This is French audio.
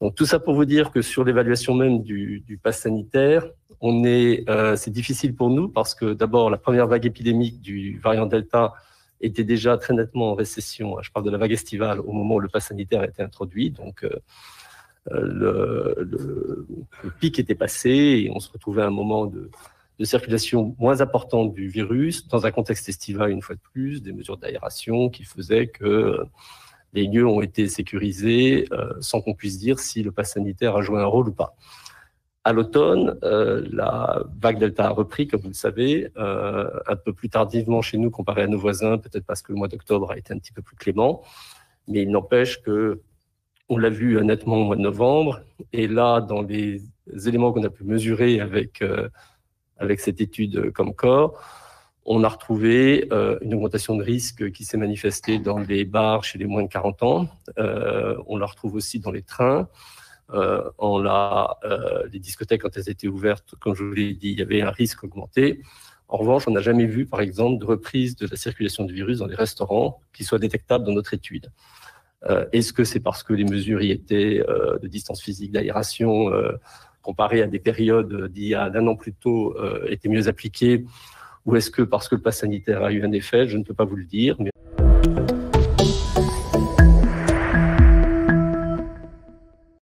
Donc tout ça pour vous dire que sur l'évaluation même du pass sanitaire, c'est difficile pour nous parce que d'abord la première vague épidémique du variant Delta était déjà très nettement en récession. Je parle de la vague estivale au moment où le pass sanitaire a été introduit. Donc le pic était passé et on se retrouvait à un moment de circulation moins importante du virus dans un contexte estival une fois de plus, des mesures d'aération qui faisaient que les lieux ont été sécurisés sans qu'on puisse dire si le pass sanitaire a joué un rôle ou pas. À l'automne, la vague Delta a repris, comme vous le savez, un peu plus tardivement chez nous comparé à nos voisins, peut-être parce que le mois d'octobre a été un petit peu plus clément, mais il n'empêche que on l'a vu nettement au mois de novembre. Et là, dans les éléments qu'on a pu mesurer avec cette étude Comscore, on a retrouvé une augmentation de risque qui s'est manifestée dans les bars chez les moins de 40 ans. On la retrouve aussi dans les trains. Les discothèques, quand elles étaient ouvertes, comme je vous l'ai dit, il y avait un risque augmenté. En revanche, on n'a jamais vu, par exemple, de reprise de la circulation du virus dans les restaurants qui soit détectable dans notre étude. Est-ce que c'est parce que les mesures y étaient de distance physique, d'aération, comparées à des périodes d'il y a un an plus tôt, étaient mieux appliquées, ou est-ce que parce que le pass sanitaire a eu un effet? Je ne peux pas vous le dire, mais